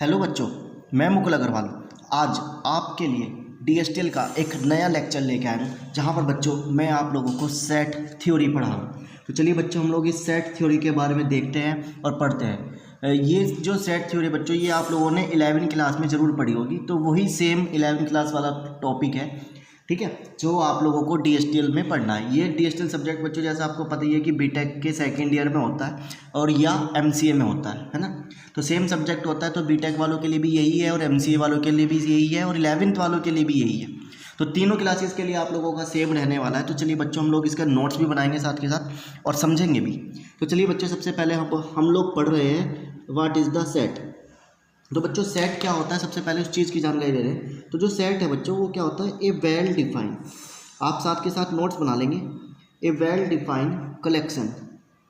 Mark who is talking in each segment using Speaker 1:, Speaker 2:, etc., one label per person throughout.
Speaker 1: Hello बच्चों, मैं मुकुल अग्रवाल आज आपके लिए डीएसटीएल का एक नया लेक्चर लेके आया हूँ, जहाँ पर बच्चों मैं आप लोगों को सेट थ्योरी पढ़ा हूँ। तो चलिए बच्चों, हम लोग इस सेट थ्योरी के बारे में देखते हैं और पढ़ते हैं। ये जो सेट थ्योरी बच्चों, ये आप लोगों ने 11वीं क्लास में ज़रूर पढ़ी होगी, तो वही सेम 11वीं क्लास वाला टॉपिक है, ठीक है, जो आप लोगों को डीएसटीएल में पढ़ना है। ये डीएसटीएल सब्जेक्ट बच्चों जैसा आपको पता ही है कि बीटेक के सेकेंड ईयर में होता है और या एमसीए में होता है ना। तो सेम सब्जेक्ट होता है, तो बीटेक वालों के लिए भी यही है और एमसीए वालों के लिए भी यही है और 11वीं वालों के लिए भी यही है। तो तीनों क्लासेस के लिए आप लोगों का सेम रहने वाला है। तो चलिए बच्चों, हम लोग इसका नोट्स भी बनाएंगे साथ के साथ और समझेंगे भी। तो चलिए बच्चों, सबसे पहले हम लोग पढ़ रहे हैं व्हाट इज़ द सेट। तो बच्चों सेट क्या होता है, सबसे पहले उस चीज़ की जानकारी ले रहे हैं। तो जो सेट है बच्चों, वो क्या होता है, ए वेल डिफाइंड, आप साथ के साथ नोट्स बना लेंगे, ए वेल डिफाइंड कलेक्शन।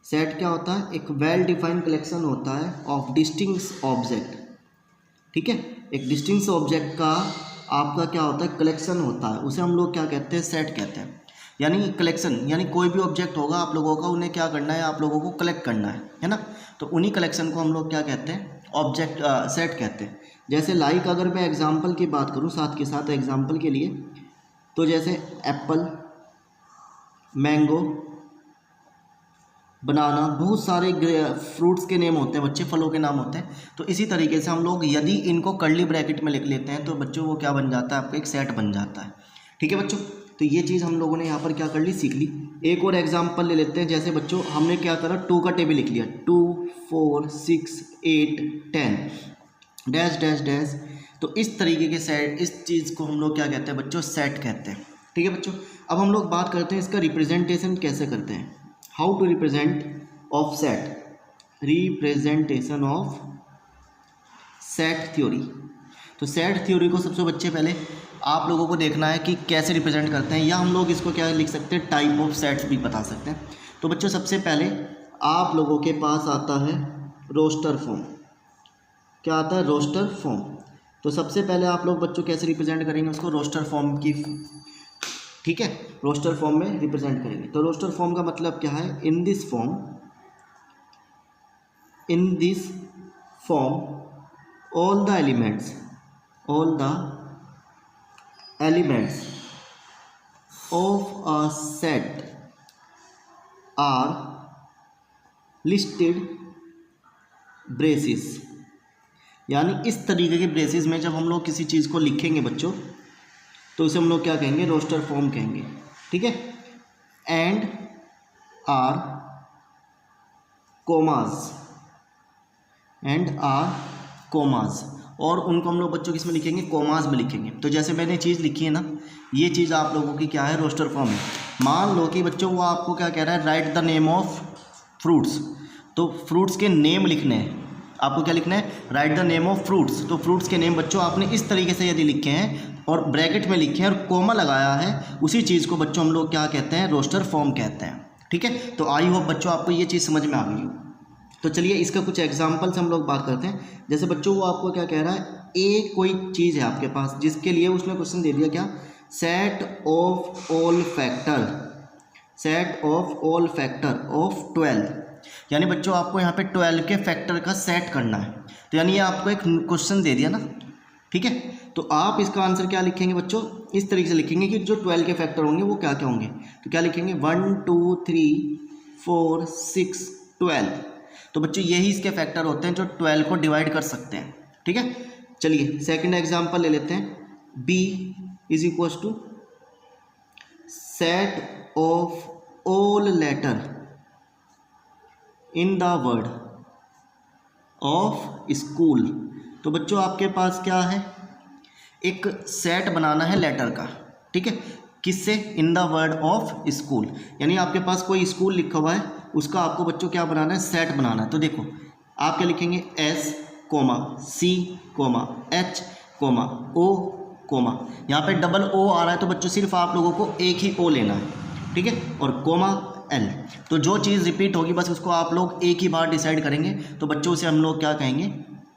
Speaker 1: सेट क्या होता है, एक वेल डिफाइंड कलेक्शन होता है ऑफ डिस्टिंक्ट ऑब्जेक्ट, ठीक है। एक डिस्टिंक्ट ऑब्जेक्ट का आपका क्या होता है, कलेक्शन होता है, उसे हम लोग क्या कहते हैं, सेट कहते हैं। यानी कलेक्शन, यानी कोई भी ऑब्जेक्ट होगा आप लोगों का, उन्हें क्या करना है, आप लोगों को कलेक्ट करना है ना। तो उन्हीं कलेक्शन को हम लोग क्या कहते हैं, ऑब्जेक्ट सेट कहते हैं। जैसे लाइक अगर मैं एग्जांपल की बात करूं साथ के साथ एग्जांपल के लिए, तो जैसे एप्पल, मैंगो, बनाना, बहुत सारे फ्रूट्स के नेम होते हैं बच्चे, फलों के नाम होते हैं। तो इसी तरीके से हम लोग यदि इनको कर्ली ब्रैकेट में लिख लेते हैं तो बच्चों वो क्या बन जाता है, आपका एक सेट बन जाता है, ठीक है बच्चों। तो ये चीज़ हम लोगों ने यहाँ पर क्या कर ली, सीख ली। एक और एग्जांपल ले लेते हैं। जैसे बच्चों हमने क्या करा, 2 का टेबल लिख लिया, 2 4 6 8 10 डैश डैश डैश। तो इस तरीके के सेट, इस चीज़ को हम लोग क्या कहते हैं बच्चों, सेट कहते हैं, ठीक है बच्चों। अब हम लोग बात करते हैं इसका रिप्रेजेंटेशन कैसे करते हैं, how to represent of set, representation of set theory. तो सेट थ्योरी को सबसे बच्चे पहले आप लोगों को देखना है कि कैसे रिप्रेजेंट करते हैं, या हम लोग इसको क्या लिख सकते हैं, टाइप ऑफ सेट्स भी बता सकते हैं। तो बच्चों सबसे पहले आप लोगों के पास आता है रोस्टर फॉर्म। क्या आता है, रोस्टर फॉर्म। तो सबसे पहले आप लोग बच्चों कैसे रिप्रेजेंट करेंगे उसको, रोस्टर फॉर्म की, ठीक है, रोस्टर फॉर्म में रिप्रेजेंट करेंगे। तो रोस्टर फॉर्म का मतलब क्या है, इन this form, in this form all the elements of a set are listed braces। यानी इस तरीके के ब्रेसेस में जब हम लोग किसी चीज़ को लिखेंगे बच्चों, तो उसे हम लोग क्या कहेंगे, रोस्टर फॉर्म कहेंगे, ठीक है। And are commas, and are commas, और उनको हम लोग बच्चों किस में लिखेंगे, कोमाज में लिखेंगे। तो जैसे मैंने चीज़ लिखी है ना, ये चीज़ आप लोगों की क्या है, रोस्टर फॉर्म है। मान लो कि बच्चों वो आपको क्या कह रहा है, right the name of fruits. तो फ्रूट्स के नेम लिखने हैं, आपको क्या लिखना है, right the name of fruits. तो फ्रूट्स के नेम बच्चों आपने इस तरीके से यदि लिखे हैं और ब्रैकेट में लिखे हैं और कोमा लगाया है, उसी चीज़ को बच्चों हम लोग क्या कहते हैं, रोस्टर फॉर्म कहते हैं, ठीक है। तो आई होप बच्चों आपको ये चीज़ समझ में आ गई हो। तो चलिए इसका कुछ एग्जाम्पल से हम लोग बात करते हैं। जैसे बच्चों वो आपको क्या कह रहा है, ए कोई चीज़ है आपके पास, जिसके लिए उसने क्वेश्चन दे दिया, क्या, set of all factor, set of all factor of 12। यानी बच्चों आपको यहाँ पे 12 के फैक्टर का सेट करना है। तो यानी ये आपको एक क्वेश्चन दे दिया ना, ठीक है। तो आप इसका आंसर क्या लिखेंगे बच्चों, इस तरीके से लिखेंगे कि जो 12 के फैक्टर होंगे वो क्या क्या होंगे। तो क्या लिखेंगे, 1 2 3 4 6 12। तो बच्चों यही इसके फैक्टर होते हैं जो 12 को डिवाइड कर सकते हैं, ठीक है। चलिए सेकंड एग्जांपल ले लेते हैं, b is equal to set of all letter in the word of school. तो बच्चों आपके पास क्या है, एक सेट बनाना है लेटर का, ठीक है, किससे, इन द वर्ड ऑफ स्कूल। यानी आपके पास कोई स्कूल लिखा हुआ है, उसका आपको बच्चों क्या बनाना है, सेट बनाना है। तो देखो आप क्या लिखेंगे, S comma C comma H comma O comma, यहाँ पे डबल ओ आ रहा है, तो बच्चों सिर्फ आप लोगों को एक ही ओ लेना है, ठीक है, और कोमा एल। तो जो चीज़ रिपीट होगी बस उसको आप लोग एक ही बार डिसाइड करेंगे। तो बच्चों से हम लोग क्या कहेंगे,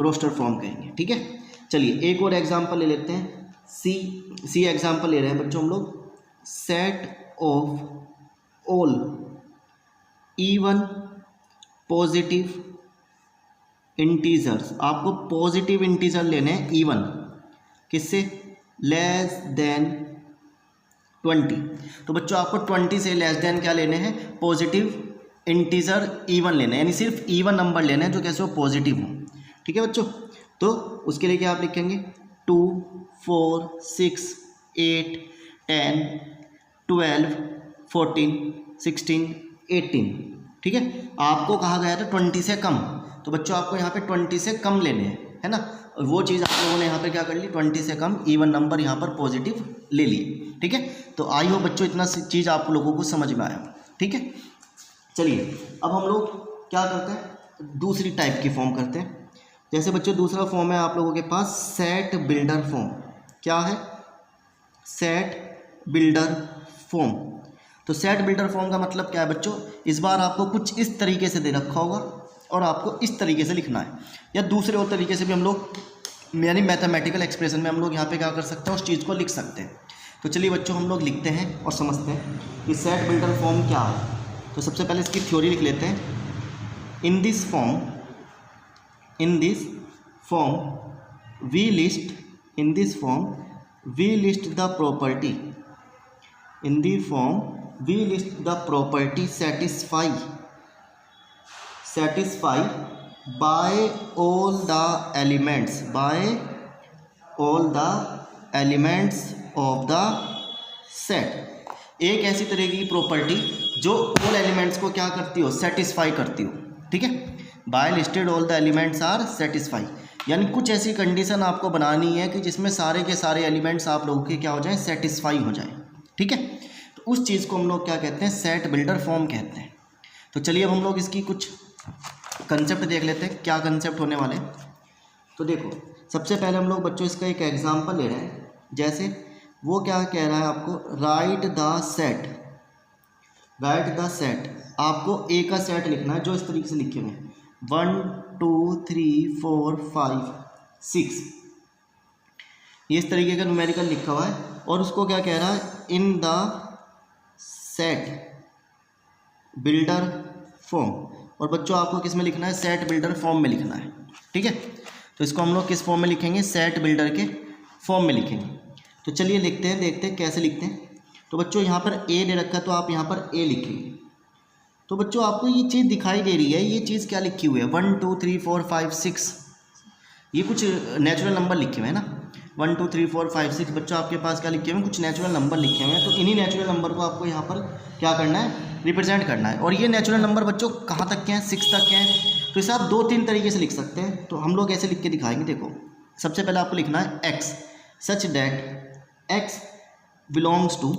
Speaker 1: रोस्टर फॉर्म कहेंगे, ठीक है। चलिए एक और एग्जांपल ले लेते हैं, सी एग्जांपल ले रहे हैं बच्चों हम लोग, set of all even positive integers, आपको पॉजिटिव इंटीजर लेने हैं इवन, किससे, लेस देन 20। तो बच्चों आपको 20 से लेस देन क्या लेने हैं, पॉजिटिव इंटीजर इवन लेने हैं, यानी सिर्फ इवन नंबर लेने हैं जो कैसे हो, पॉजिटिव हो। ठीक है बच्चों, तो उसके लिए क्या आप लिखेंगे, 2, 4, 6, 8, 10, 12, 14, 16, 18। ठीक है, आपको कहा गया था 20 से कम, तो बच्चों आपको यहाँ पे 20 से कम लेने हैं, है ना। और वो चीज़ आप लोगों ने यहाँ पे क्या कर ली, 20 से कम इवन नंबर यहाँ पर पॉजिटिव ले लिए। ठीक है, तो आई हो बच्चों इतना चीज़ आप लोगों को समझ में आया। ठीक है, चलिए अब हम लोग क्या करते हैं, दूसरी टाइप की फॉर्म करते हैं। जैसे बच्चों दूसरा फॉर्म है आप लोगों के पास सेट बिल्डर फॉर्म। क्या है, सेट बिल्डर फॉर्म। तो सेट बिल्डर फॉर्म का मतलब क्या है बच्चों, इस बार आपको कुछ इस तरीके से दे रखा होगा और आपको इस तरीके से लिखना है, या दूसरे और तरीके से भी हम लोग, यानी मैथमेटिकल एक्सप्रेशन में हम लोग यहाँ पे क्या कर सकते हैं, उस चीज़ को लिख सकते हैं। तो चलिए बच्चों हम लोग लिखते हैं और समझते हैं कि सेट बिल्डर फॉर्म क्या है। तो सबसे पहले इसकी थ्योरी लिख लेते हैं। In this form we list the property, in the form we list the property satisfy by all the elements of the set। एक ऐसी तरह की प्रॉपर्टी जो ऑल एलिमेंट्स को क्या करती हो, सेटिस्फाई करती हो। ठीक है, by listed all the elements are satisfy, यानी कुछ ऐसी कंडीशन आपको बनानी है कि जिसमें सारे के सारे एलिमेंट्स आप लोगों के क्या हो जाए, सेटिस्फाई हो जाए। ठीक है, तो उस चीज़ को हम लोग क्या कहते हैं, सेट बिल्डर फॉर्म कहते हैं। तो चलिए अब हम लोग इसकी कुछ कंसेप्ट देख लेते हैं, क्या कंसेप्ट होने वाले। तो देखो सबसे पहले हम लोग बच्चों इसका एक एग्जांपल ले रहे हैं। जैसे वो क्या कह रहा है आपको, राइट द सेट, आपको ए का सेट लिखना है जो इस तरीके से लिखे हुए हैं 1 2 3 4 5 6, ये इस तरीके का न्यूमेरिकल लिखा हुआ है। और उसको क्या कह रहा है, in the set builder form. और बच्चों आपको किस में लिखना है, सेट बिल्डर फॉर्म में लिखना है। ठीक है, तो इसको हम लोग किस फॉर्म में लिखेंगे, सेट बिल्डर के फॉर्म में लिखेंगे। तो चलिए लिखते हैं, देखते हैं कैसे लिखते हैं। तो बच्चों यहाँ पर ए दे रखा है तो आप यहाँ पर ए लिखेंगे। तो बच्चों आपको ये चीज़ दिखाई दे रही है, ये चीज़ क्या लिखी हुई है, 1 2 3 4 5 6, ये कुछ नेचुरल नंबर लिखे हुए हैं ना, 1 2 3 4 5 6। बच्चों आपके पास क्या लिखे हुए हैं, कुछ नेचुरल नंबर लिखे हुए हैं। तो इन्हीं नेचुरल नंबर को आपको यहाँ पर क्या करना है, रिप्रेजेंट करना है। और ये नेचुरल नंबर बच्चों कहाँ तक के हैं, 6 तक के हैं। तो इसे आप 2-3 तरीके से लिख सकते हैं। तो हम लोग ऐसे लिख के दिखाएंगे। देखो सबसे पहले आपको लिखना है x, such that x belongs to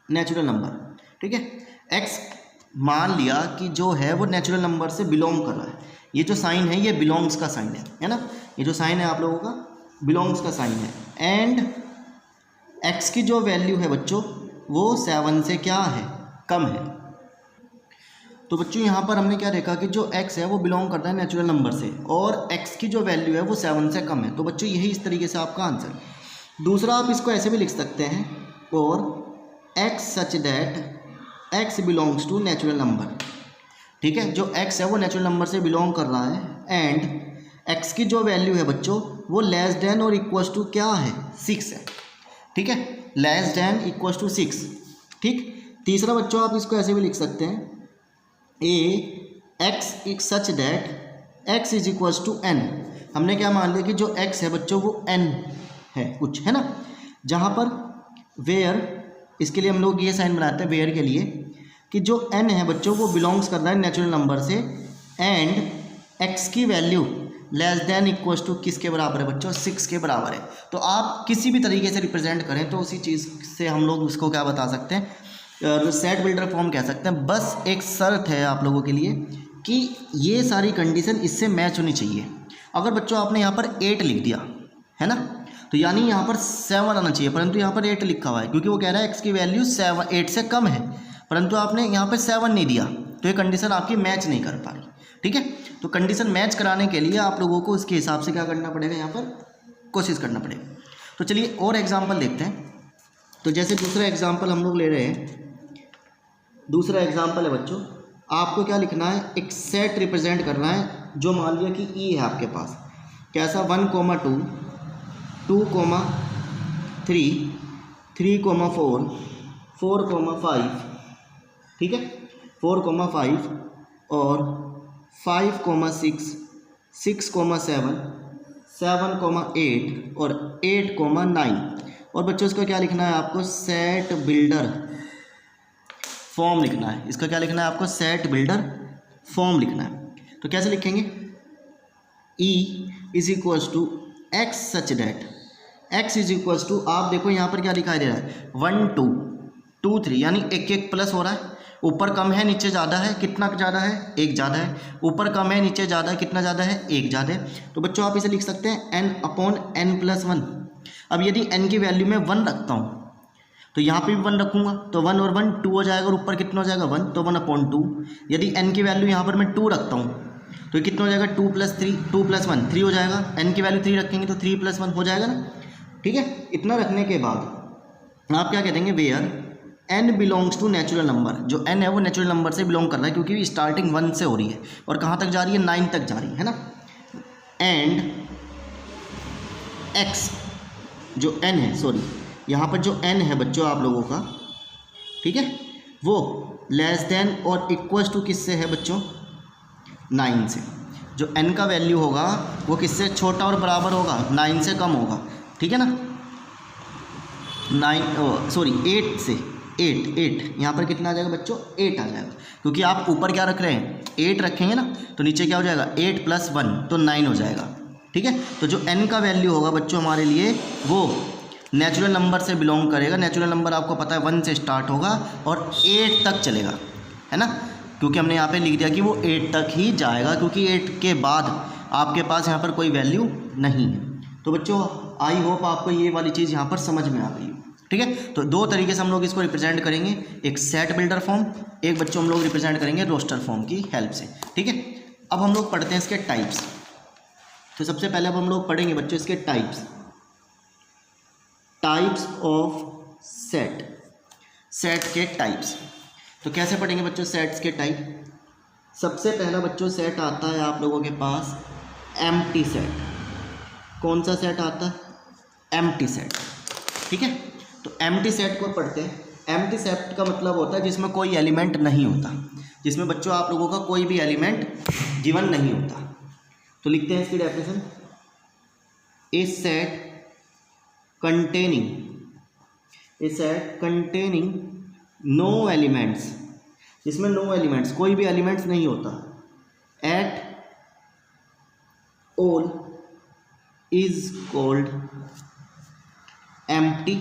Speaker 1: natural number. ठीक है, एक्स मान लिया कि जो है वो नेचुरल नंबर से बिलोंग कर रहा है। ये जो साइन है ये बिलोंग्स का साइन है ना, ये जो साइन है आप लोगों का बिलोंग्स का साइन है। एंड एक्स की जो वैल्यू है बच्चों वो 7 से क्या है, कम है। तो बच्चों यहाँ पर हमने क्या देखा कि जो x है वो बिलोंग करता है नेचुरल नंबर से, और x की जो वैल्यू है वो 7 से कम है। तो बच्चों यही इस तरीके से आपका आंसर। दूसरा आप इसको ऐसे भी लिख सकते हैं, और x such that x belongs to natural number. ठीक है, जो x है वो नेचुरल नंबर से बिलोंग कर रहा है, एंड x की जो वैल्यू है बच्चों वो लेस देन और इक्वल्स टू क्या है, 6 है। ठीक है, लेस देन इक्वल्स टू 6। ठीक, तीसरा बच्चों आप इसको ऐसे भी लिख सकते हैं, A X such that X is equals to N. हमने क्या मान लिया कि जो x है बच्चों वो n है कुछ, है ना, जहाँ पर वेयर, इसके लिए हम लोग ये साइन बनाते हैं वेयर के लिए, कि जो n है बच्चों वो बिलोंग्स कर रहा है नेचुरल नंबर से, एंड x की value less than equals to किसके बराबर है बच्चों, 6 के बराबर है। तो आप किसी भी तरीके से रिप्रेजेंट करें तो उसी चीज़ से हम लोग उसको क्या बता सकते हैं, सेट बिल्डर फॉर्म कह सकते हैं। बस एक शर्त है आप लोगों के लिए कि ये सारी कंडीशन इससे मैच होनी चाहिए। अगर बच्चों आपने यहाँ पर 8 लिख दिया है ना, तो यानी यहाँ पर 7 आना चाहिए, परंतु यहाँ पर 8 लिखा हुआ है क्योंकि वो कह रहा है x की वैल्यू 8 से कम है, परंतु आपने यहाँ पर 7 नहीं दिया, तो ये कंडीशन आपकी मैच नहीं कर पा रही। ठीक है, तो कंडीशन मैच कराने के लिए आप लोगों को उसके हिसाब से क्या करना पड़ेगा, यहाँ पर कोशिश करना पड़ेगा। तो चलिए और एग्जाम्पल देखते हैं। तो जैसे दूसरा एग्जाम्पल हम लोग ले रहे हैं, दूसरा एग्जाम्पल है बच्चों, आपको क्या लिखना है, एक सेट रिप्रेजेंट करना है जो मान लिया कि ई है आपके पास, कैसा 1,2, 2,3, 3,4, 4,5, ठीक है, 4,5 और 5,6, 6,7, 7,8 और 8,9। और बच्चों इसका क्या लिखना है आपको, सेट बिल्डर फॉर्म लिखना है। इसका क्या लिखना है आपको, सेट बिल्डर फॉर्म लिखना है। तो कैसे लिखेंगे, E is equals to x such that, x is equals to, आप देखो यहाँ पर क्या दिखाई दे रहा है, 1 2 2 3, यानी एक एक प्लस हो रहा है, ऊपर कम है नीचे ज़्यादा है, कितना ज़्यादा है, एक ज़्यादा है, ऊपर कम है नीचे ज़्यादा है, कितना ज़्यादा है, एक ज़्यादा है। तो बच्चों आप इसे लिख सकते हैं n/n+1। अब यदि n की वैल्यू में 1 रखता हूँ तो यहाँ पे भी 1 रखूँगा, तो 1 और 1 2 हो जाएगा, और ऊपर कितना हो जाएगा 1, तो 1/2। यदि n की वैल्यू यहाँ पर मैं 2 रखता हूँ तो ये कितना हो जाएगा, 2 + 3, 2 + 1 3 हो जाएगा, n की वैल्यू 3 रखेंगे तो 3 + 1 हो जाएगा ना, ठीक है। इतना रखने के बाद आप क्या कह देंगे, where n belongs to natural number, जो n है वो नेचुरल नंबर से बिलोंग कर रहा है, क्योंकि स्टार्टिंग 1 से हो रही है और कहाँ तक जा रही है, 9 तक जा रही है ना। एंड x जो n है, सॉरी यहाँ पर जो n है बच्चों आप लोगों का, ठीक है, वो लेस देन और इक्वल्स टू किससे है बच्चों, 9 से। जो n का वैल्यू होगा वो किससे छोटा और बराबर होगा, 9 से कम होगा, ठीक है ना। 8 से, 8 यहाँ पर कितना आ जाएगा बच्चों, 8 आ जाएगा, क्योंकि आप ऊपर क्या रख रहे हैं, 8 रखेंगे ना, तो नीचे क्या हो जाएगा, 8 + 1 तो 9 हो जाएगा, ठीक है। तो जो n का वैल्यू होगा बच्चों हमारे लिए वो नेचुरल नंबर से बिलोंग करेगा। नेचुरल नंबर आपको पता है 1 से स्टार्ट होगा और 8 तक चलेगा, है ना, क्योंकि हमने यहाँ पे लिख दिया कि वो 8 तक ही जाएगा, क्योंकि 8 के बाद आपके पास यहाँ पर कोई वैल्यू नहीं है। तो बच्चों आई होप आपको ये वाली चीज़ यहाँ पर समझ में आ गई है, ठीक है। तो दो तरीके से हम लोग इसको रिप्रेजेंट करेंगे, एक सेट बिल्डर फॉर्म, एक बच्चों हम लोग रिप्रेजेंट करेंगे रोस्टर फॉर्म की हेल्प से, ठीक है। अब हम लोग पढ़ते हैं इसके टाइप्स। तो सबसे पहले अब हम लोग पढ़ेंगे बच्चों इसके टाइप्स ऑफ सेट, सेट के टाइप्स। तो कैसे पढ़ेंगे बच्चों सेट्स के टाइप। सबसे पहला बच्चों सेट आता है आप लोगों के पास एम्प्टी सेट। कौन सा सेट आता है, एम्प्टी सेट, ठीक है। तो एम्प्टी सेट को पढ़ते हैं। एम्प्टी सेट का मतलब होता है जिसमें कोई एलिमेंट नहीं होता, जिसमें बच्चों आप लोगों का कोई भी एलिमेंट गिवन नहीं होता। तो लिखते हैं इसकी डेफिनेशन, ए सेट कंटेनिंग नो एलिमेंट्स, जिसमें नो एलिमेंट्स कोई भी एलिमेंट्स नहीं होता, at all is called empty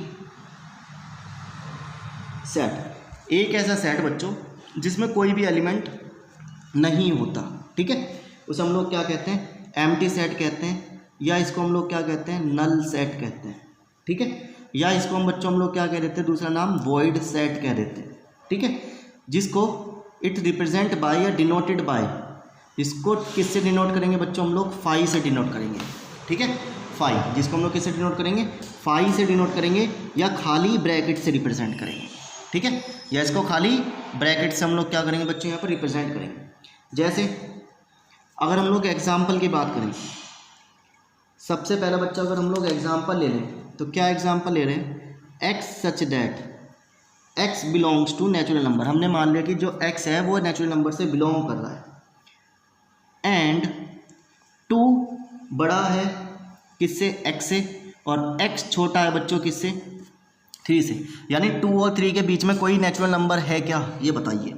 Speaker 1: set. एक ऐसा सेट बच्चों जिसमें कोई भी एलिमेंट नहीं होता, ठीक है, उसे हम लोग क्या कहते हैं, एम्प्टी सेट कहते हैं, या इसको हम लोग क्या कहते हैं, नल सेट कहते हैं, ठीक है। या इसको हम बच्चों हम लोग क्या कह देते हैं, दूसरा नाम वॉइड सेट कह देते हैं, ठीक है। जिसको इट रिप्रेजेंट बाय या डिनोटेड बाय, इसको किससे डिनोट करेंगे बच्चों, हम लोग फाई से डिनोट करेंगे, ठीक है। फाई, जिसको हम लोग किससे डिनोट करेंगे, फाई से डिनोट करेंगे, या खाली ब्रैकेट से रिप्रेजेंट करेंगे, ठीक है। या इसको खाली ब्रैकेट से हम लोग क्या करेंगे बच्चों, यहाँ पर रिप्रेजेंट करेंगे। जैसे अगर हम लोग एग्जाम्पल की बात करें, सबसे पहला बच्चा अगर हम लोग एग्जाम्पल ले लें, तो क्या एग्जाम्पल ले रहे हैं, x such that x belongs to natural number. हमने मान लिया कि जो एक्स है वो नेचुरल नंबर से बिलोंग कर रहा है, एंड 2 बड़ा है किससे, एक्स से, और एक्स छोटा है बच्चों किससे, 3 से। यानी 2 और 3 के बीच में कोई नेचुरल नंबर है क्या, ये बताइए।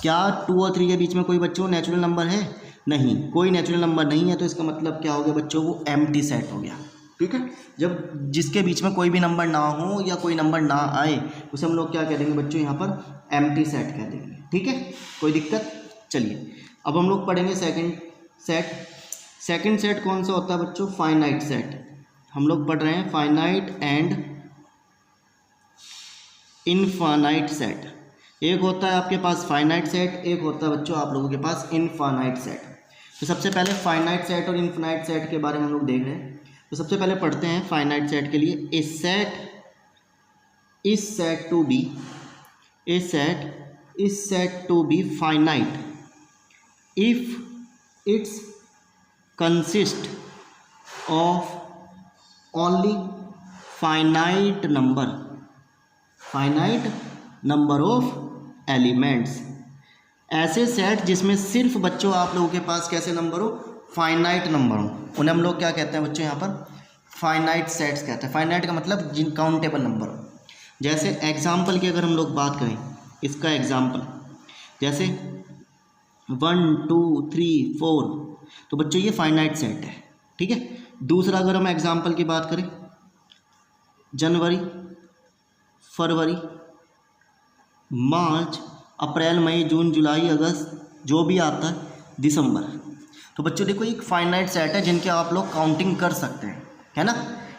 Speaker 1: क्या 2 और 3 के बीच में कोई बच्चों नेचुरल नंबर है, नहीं, कोई नेचुरल नंबर नहीं है। तो इसका मतलब क्या हो गया बच्चों, वो एम्प्टी सेट हो गया, ठीक है। जब जिसके बीच में कोई भी नंबर ना हो या कोई नंबर ना आए, उसे हम लोग क्या कह देंगे बच्चों, यहाँ पर एम्प्टी सेट कह देंगे, ठीक है, कोई दिक्कत। चलिए अब हम लोग पढ़ेंगे सेकंड सेट कौन सा होता है बच्चों, फाइनाइट सेट। हम लोग पढ़ रहे हैं फाइनाइट एंड इनफाइनाइट सेट। एक होता है आपके पास फाइनाइट सेट, एक होता है बच्चों आप लोगों के पास इनफाइनाइट सेट। तो सबसे पहले फाइनाइट सेट और इनफाइनाइट सेट के बारे में हम लोग देख रहे हैं। तो सबसे पहले पढ़ते हैं फाइनाइट सेट के लिए, a set is set to be finite if it's consist of only finite number of elements. ऐसे सेट जिसमें सिर्फ बच्चों आप लोगों के पास कैसे नंबर हो, फाइनाइट नंबर हो, उन्हें हम लोग क्या कहते हैं बच्चों, यहाँ पर फाइनाइट सेट्स कहते हैं। फाइनाइट का मतलब जिन काउंटेबल नंबर हो। जैसे एग्जाम्पल की अगर हम लोग बात करें, इसका एग्जाम्पल जैसे 1 2 3 4, तो बच्चों ये फाइनाइट सेट है, ठीक है। दूसरा अगर हम एग्जाम्पल की बात करें, जनवरी, फरवरी, मार्च, अप्रैल, मई, जून, जुलाई, अगस्त, जो भी आता है, दिसंबर, तो बच्चों देखो एक फाइनाइट सेट है जिनके आप लोग काउंटिंग कर सकते हैं, है ना।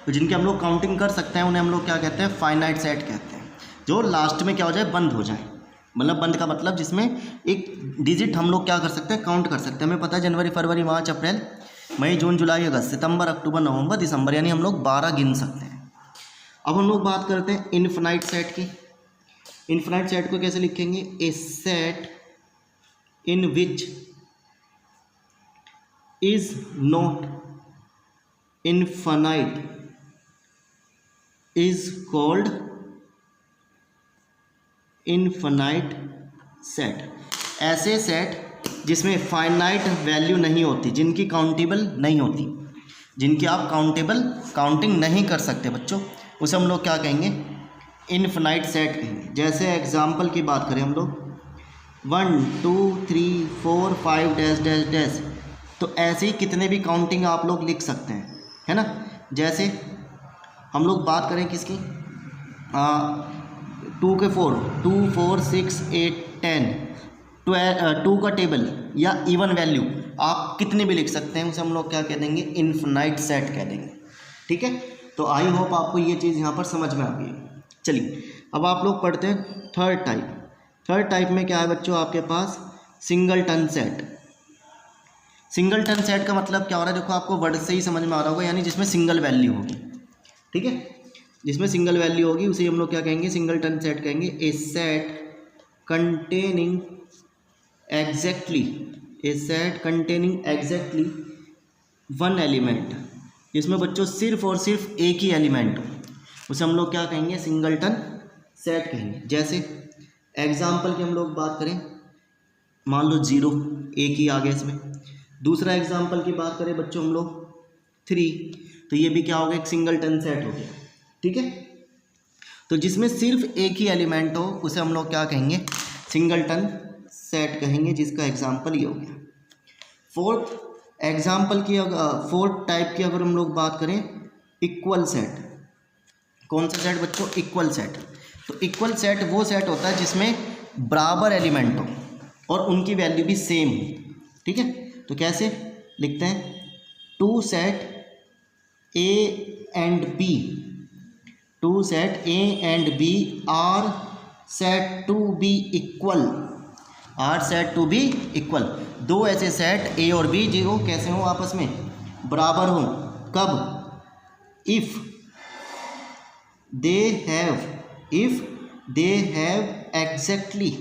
Speaker 1: तो जिनके हम लोग काउंटिंग कर सकते हैं उन्हें हम लोग क्या कहते हैं, फाइनाइट सेट कहते हैं। जो लास्ट में क्या हो जाए, बंद हो जाए, मतलब बंद का मतलब जिसमें एक डिजिट हम लोग क्या कर सकते हैं, काउंट कर सकते हैं। हमें पता है जनवरी, फरवरी, मार्च, अप्रैल, मई, जून, जुलाई, अगस्त, सितंबर, अक्टूबर, नवंबर, दिसंबर, यानी हम लोग 12 गिन सकते हैं। अब हम लोग बात करते हैं इनफिनाइट सेट की। इनफिनाइट सेट को कैसे लिखेंगे, a set in which is not infinite is called infinite set. ऐसे सेट जिसमें फाइनाइट वैल्यू नहीं होती, जिनकी काउंटेबल नहीं होती, जिनकी आप काउंटिंग नहीं कर सकते बच्चों, उसे हम लोग क्या कहेंगे, इनफिनाइट सेट कहेंगे। जैसे एग्जाम्पल की बात करें हम लोग 1 2 3 4 5 डैश डैश डैश, तो ऐसे ही कितने भी काउंटिंग आप लोग लिख सकते हैं, है ना। जैसे हम लोग बात करें किसकी, 2 के 4, 2 4 6 8 10, 2 का टेबल या इवन वैल्यू आप कितने भी लिख सकते हैं, उसे हम लोग क्या कह देंगे, इनफिनाइट सेट कह देंगे, ठीक है। तो आई होप आपको ये चीज़ यहाँ पर समझ में आ गई। चलिए अब आप लोग पढ़ते हैं थर्ड टाइप। थर्ड टाइप में क्या है बच्चों, आपके पास सिंगलटन सेट। सिंगलटन सेट का मतलब क्या हो रहा है, देखो आपको वर्ड से ही समझ में आ रहा होगा, यानी जिसमें सिंगल वैल्यू होगी, ठीक है। जिसमें सिंगल वैल्यू होगी उसे हम लोग क्या कहेंगे, सिंगलटन सेट कहेंगे। A set containing exactly one element, जिसमें बच्चों सिर्फ और सिर्फ एक ही एलिमेंट हो, उसे हम लोग क्या कहेंगे, सिंगलटन सेट कहेंगे। जैसे एग्जाम्पल की हम लोग बात करें, मान लो 0 एक ही आ गया इसमें। दूसरा एग्जाम्पल की बात करें बच्चों हम लोग 3, तो ये भी क्या हो गया, एक सिंगलटन सेट हो गया, ठीक है। तो जिसमें सिर्फ एक ही एलिमेंट हो उसे हम लोग क्या कहेंगे, सिंगलटन सेट कहेंगे, जिसका एग्जाम्पल ये हो गया। फोर्थ टाइप की अगर हम लोग बात करें, इक्वल सेट। कौन सा सेट बच्चों, इक्वल सेट। तो इक्वल सेट वो सेट होता है जिसमें बराबर एलिमेंट हो और उनकी वैल्यू भी सेम, ठीक है। तो कैसे लिखते हैं, 2 set A and B are said to be equal। दो ऐसे सेट A और B जो कैसे हो, आपस में बराबर हो। कब, if they have exactly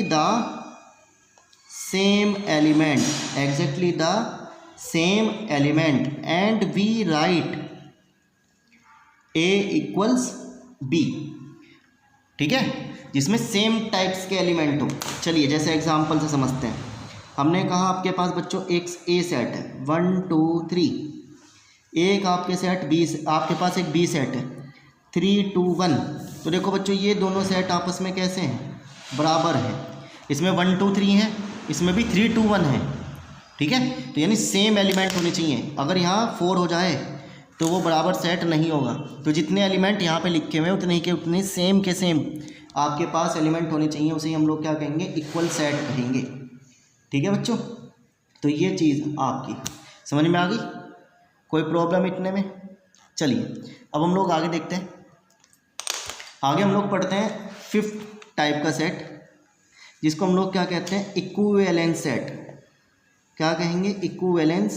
Speaker 1: the same element and we write A equals B, ठीक है, जिसमें सेम टाइप्स के एलिमेंट हो। चलिए जैसे एग्जांपल से समझते हैं। हमने कहा आपके पास बच्चों एक ए सेट है 1 2 3, एक आपके सेट बी, आपके पास एक बी सेट है 3 2 1। तो देखो बच्चों ये दोनों सेट आपस में कैसे हैं, बराबर है। इसमें 1 2 3 है, इसमें भी 3 2 1 है, ठीक है। तो यानी सेम एलिमेंट होने चाहिए। अगर यहाँ 4 हो जाए तो वो बराबर सेट नहीं होगा। तो जितने एलिमेंट यहाँ पे लिखे हुए उतने के उतने सेम के सेम आपके पास एलिमेंट होने चाहिए, उसे हम लोग क्या कहेंगे, इक्वल सेट कहेंगे, ठीक है बच्चों। तो ये चीज़ आपकी समझ में आ गई, कोई प्रॉब्लम इतने में। चलिए अब हम लोग आगे देखते हैं। आगे हम लोग पढ़ते हैं फिफ्थ टाइप का सेट, जिसको हम लोग क्या कहते हैं, इक्विवेलेंस सेट। क्या कहेंगे, इक्विवेलेंस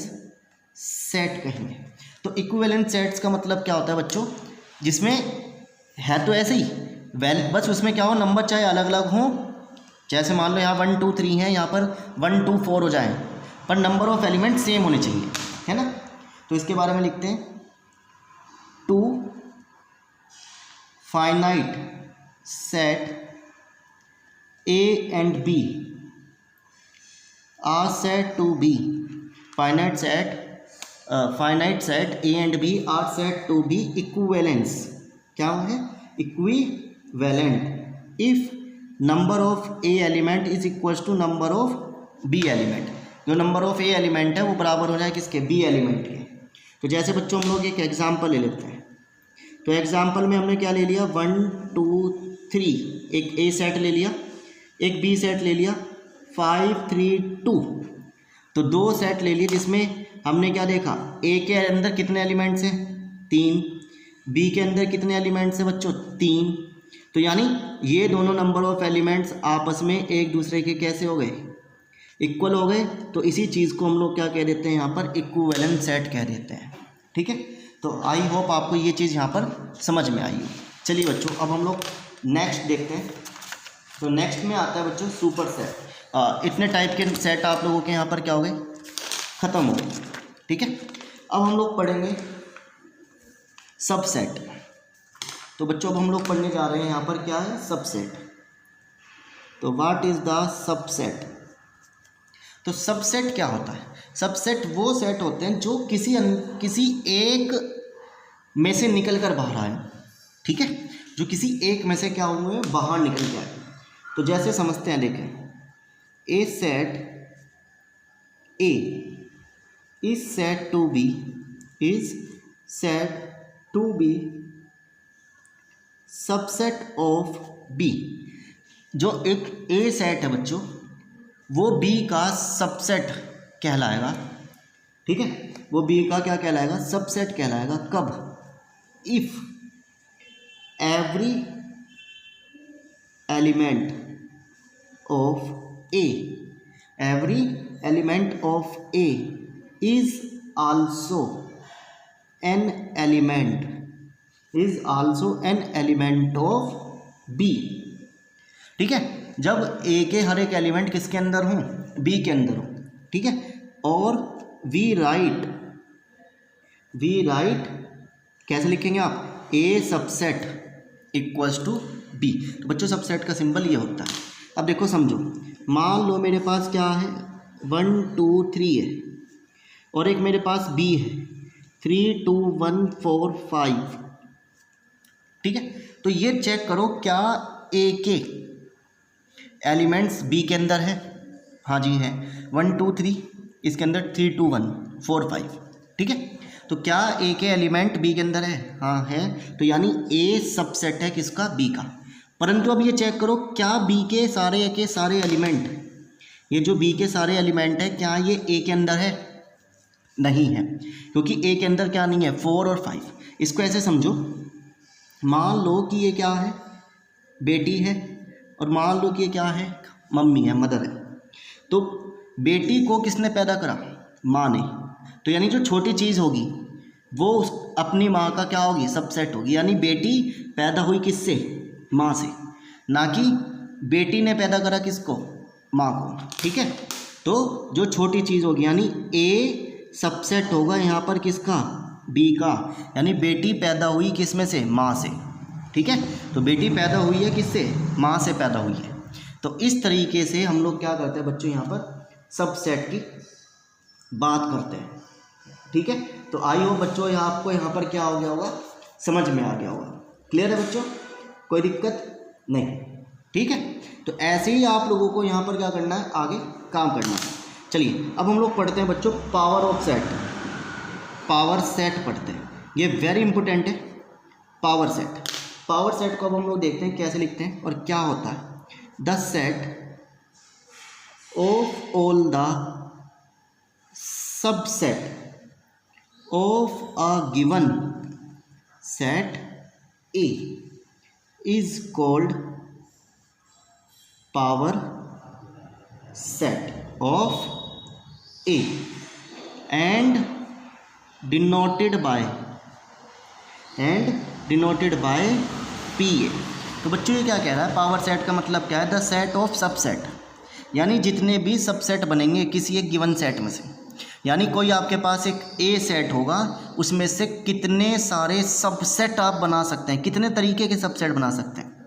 Speaker 1: सेट कहेंगे। तो इक्विवेलेंस सेट्स का मतलब क्या होता है बच्चों, जिसमें है तो ऐसे ही बस उसमें क्या हो, नंबर चाहे अलग अलग हों। जैसे मान लो यहाँ 1 2 3 है, यहाँ पर 1 2 4 हो जाए, पर नंबर ऑफ एलिमेंट सेम होने चाहिए, है ना। तो इसके बारे में लिखते हैं, two finite set A and B are said to be finite set A and B are said to be equivalents. क्या है? Equivalent if number of A element is equals to number of B element. जो number of A element है वो बराबर हो जाए किसके? B element के। तो जैसे बच्चों हम लोग एक एग्जाम्पल ले लेते हैं। तो एग्जाम्पल में हमने क्या ले लिया, 1 2 3 एक A सेट ले लिया, एक B सेट ले लिया, 5 3 2, तो 2 सेट ले लिए जिसमें हमने क्या देखा, A के अंदर कितने एलिमेंट्स हैं? 3, B के अंदर कितने एलिमेंट्स हैं बच्चों? 3। तो यानी ये दोनों नंबर ऑफ एलिमेंट्स आपस में एक दूसरे के कैसे हो गए? इक्वल हो गए। तो इसी चीज़ को हम लोग क्या कह देते हैं यहाँ पर? इक्विवेलेंट सेट कह देते हैं। ठीक है, तो आई होप आपको ये चीज़ यहाँ पर समझ में आई हो। चलिए बच्चों, अब हम लोग नेक्स्ट देखते हैं। तो नेक्स्ट में आता है बच्चों सुपर सेट। इतने टाइप के सेट आप लोगों के यहाँ पर क्या हो गए? ख़त्म हो गए। ठीक है, अब हम लोग पढ़ेंगे सबसेट। तो बच्चों अब हम लोग पढ़ने जा रहे हैं यहाँ पर क्या है? सबसेट। तो व्हाट इज़ द सबसेट? तो सबसेट क्या होता है? सबसेट वो सेट होते हैं जो किसी एक में से निकल कर बाहर आए। ठीक है, जो किसी एक में से क्या हुए? बाहर निकल के आए। तो जैसे समझते हैं, देखें, a set A is set to be subset of B. जो एक ए सेट है बच्चों, वो बी का सबसेट कहलाएगा। ठीक है, वो बी का क्या कहलाएगा? सबसेट कहलाएगा। कब? If every element of A is also an element of B. ठीक है, जब ए के हर एक एलिमेंट किसके अंदर हों? बी के अंदर हो। ठीक है, और वी राइट कैसे लिखेंगे आप? ए सबसेट इक्वल्स टू बी। तो बच्चों सबसेट का सिंबल ये होता है। अब देखो समझो, मान लो मेरे पास क्या है? 1 2 3 है, और एक मेरे पास बी है 3 2 1 4 5। ठीक है, तो ये चेक करो क्या ए के एलिमेंट्स बी के अंदर है? हाँ जी है, 1 2 3, इसके अंदर 3 2 1 4 5। ठीक है, तो क्या ए के एलिमेंट बी के अंदर है? हाँ है। तो यानी ए सबसेट है किसका? बी का। परंतु अब ये चेक करो, क्या बी के सारे एलिमेंट, ये जो बी के सारे एलिमेंट है, क्या ये ए के अंदर है? नहीं है, क्योंकि ए के अंदर क्या नहीं है? 4 और 5। इसको ऐसे समझो, मान लो कि ये क्या है? बेटी है, और मान लो कि ये क्या है? मम्मी है, मदर है। तो बेटी को किसने पैदा करा? माँ ने। तो यानी जो छोटी चीज़ होगी वो अपनी माँ का क्या होगी? सबसेट होगी। यानी बेटी पैदा हुई किससे? माँ से, ना कि बेटी ने पैदा करा किसको? माँ को। ठीक है, तो जो छोटी चीज़ होगी यानी ए सबसेट होगा यहाँ पर किसका? बी का। यानी बेटी पैदा हुई किस में से? माँ से। ठीक है, तो बेटी पैदा हुई है किससे? माँ से पैदा हुई है। तो इस तरीके से हम लोग क्या करते हैं बच्चों? यहाँ पर सबसेट की बात करते हैं। ठीक है, तो आई हो बच्चों, आपको यहाँ पर क्या हो गया होगा? समझ में आ गया होगा। क्लियर है बच्चों? कोई दिक्कत नहीं। ठीक है, तो ऐसे ही आप लोगों को यहाँ पर क्या करना है? आगे काम करना है। चलिए अब हम लोग पढ़ते हैं बच्चों power of set. Power set पढ़ते हैं, ये वेरी इंपॉर्टेंट है। पावर सेट को अब हम लोग देखते हैं कैसे लिखते हैं और क्या होता है। The set of all the subset of a given set A is called power set of A and denoted by PA। तो बच्चों ये क्या कह रहा है? पावर सेट का मतलब क्या है? The set of subset. यानी जितने भी सबसेट बनेंगे किसी एक गिवन सेट में से, यानी कोई आपके पास एक ए सेट होगा, उसमें से कितने सारे सबसेट आप बना सकते हैं, कितने तरीके के सबसेट बना सकते हैं।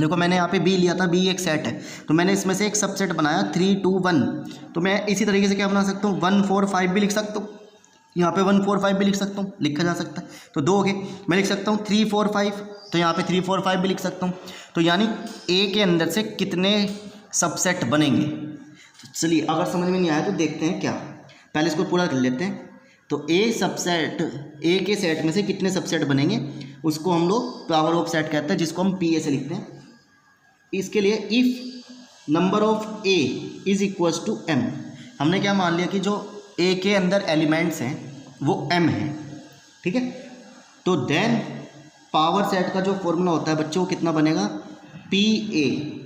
Speaker 1: देखो मैंने यहाँ पे बी लिया था, बी एक सेट है, तो मैंने इसमें से एक सबसेट बनाया 3 2 1। तो मैं इसी तरीके से क्या बना सकता हूँ, 1 4 5 भी लिख सकता हूँ, यहाँ पे 1 4 5 भी लिख सकता हूँ, लिखा जा सकता है। तो 2 हो गए। मैं लिख सकता हूँ 3 4 5, तो यहाँ पे 3 4 5 भी लिख सकता हूँ। तो यानी ए के अंदर से कितने सबसेट बनेंगे। तो चलिए अगर समझ में नहीं आया तो देखते हैं क्या, पहले इसको पूरा कर लेते हैं। तो ए सबसेट, ए के सेट में से कितने सबसेट बनेंगे उसको हम लोग पावर ऑफ सेट कहते हैं, जिसको हम पी ए से लिखते हैं। इसके लिए if number of A is equals to M, हमने क्या मान लिया कि जो ए के अंदर एलिमेंट्स हैं वो एम है, ठीक है। तो देन पावर सेट का जो फॉर्मूला होता है बच्चों, कितना बनेगा, P A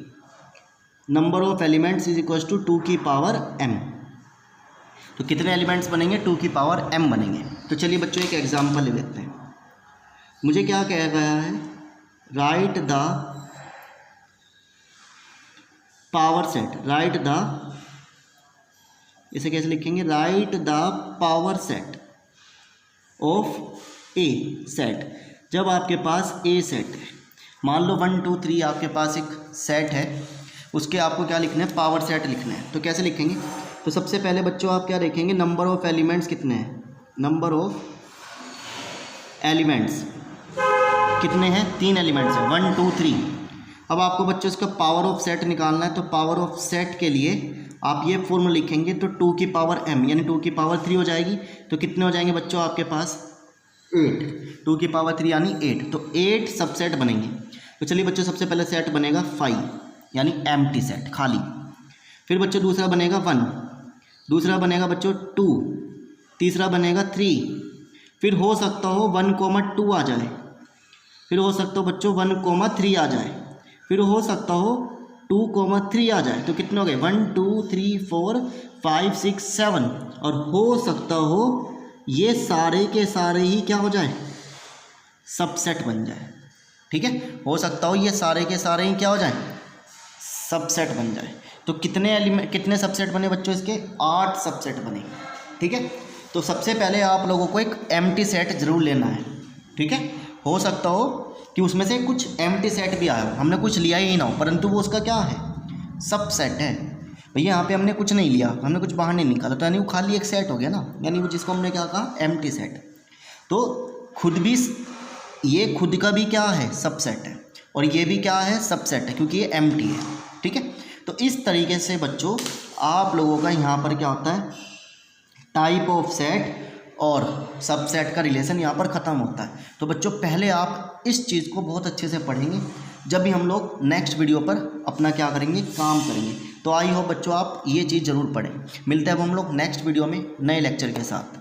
Speaker 1: number of elements is equals to 2 की पावर एम। तो कितने एलिमेंट्स बनेंगे, 2 की पावर एम बनेंगे। तो चलिए बच्चों एक एग्जांपल ले लेते हैं। मुझे क्या कहा गया है, right the power set, right the, इसे कैसे लिखेंगे, right the power set of A set. जब आपके पास ए सेट है, मान लो 1 2 3 आपके पास एक सेट है, उसके आपको क्या लिखना है, पावर सेट लिखना है। तो कैसे लिखेंगे, तो सबसे पहले बच्चों आप क्या देखेंगे, नंबर ऑफ एलिमेंट्स कितने हैं, नंबर ऑफ एलिमेंट्स कितने हैं, 3 एलिमेंट्स हैं, 1 2 3। अब आपको बच्चों इसका पावर ऑफ सेट निकालना है। तो पावर ऑफ सेट के लिए आप ये फॉर्मूला लिखेंगे, तो 2 की पावर m यानी 2 की पावर 3 हो जाएगी। तो कितने हो जाएंगे बच्चों आपके पास, 8, 2 की पावर 3 यानी 8। तो 8 सबसेट बनेंगे। तो चलिए बच्चों सबसे पहले सेट बनेगा 5 यानी एम्प्टी सेट, खाली। फिर बच्चों दूसरा बनेगा 1, दूसरा बनेगा बच्चों 2, तीसरा बनेगा 3, फिर हो सकता हो 1,2 आ जाए, फिर हो सकता हो बच्चों 1,3 आ जाए, फिर हो सकता हो 2,3 आ जाए। तो कितने हो गए, 1 2 3 4 5 6 7। और हो सकता हो ये सारे के सारे ही क्या हो जाए, सबसेट बन जाए, ठीक है। हो सकता हो ये सारे के सारे ही क्या हो जाए, सबसेट बन जाए। तो कितने एलिमेंट, कितने सबसेट बने बच्चों इसके, 8 सबसेट बने, ठीक है। तो सबसे पहले आप लोगों को एक एम्प्टी सेट जरूर लेना है, ठीक है। हो सकता हो कि उसमें से कुछ एम्प्टी सेट भी आया हो, हमने कुछ लिया ही ना हो, परंतु वो उसका क्या है, सबसेट है। भैया यहाँ पे हमने कुछ नहीं लिया, हमने कुछ बाहर नहीं निकाला, तो यानी वो खाली एक सेट हो गया ना, यानी वो जिसको हमने क्या कहा, एम्प्टी सेट। तो खुद भी ये खुद का भी क्या है, सबसेट है, और ये भी क्या है, सबसेट है, क्योंकि ये एम्प्टी है, ठीक है। तो इस तरीके से बच्चों आप लोगों का यहाँ पर क्या होता है, टाइप ऑफ सेट और सबसेट का रिलेशन यहाँ पर ख़त्म होता है। तो बच्चों पहले आप इस चीज़ को बहुत अच्छे से पढ़ेंगे, जब भी हम लोग नेक्स्ट वीडियो पर अपना क्या करेंगे, काम करेंगे। तो आई होप बच्चों आप ये चीज़ ज़रूर पढ़ें। मिलते हैं अब हम लोग नेक्स्ट वीडियो में नए लेक्चर के साथ।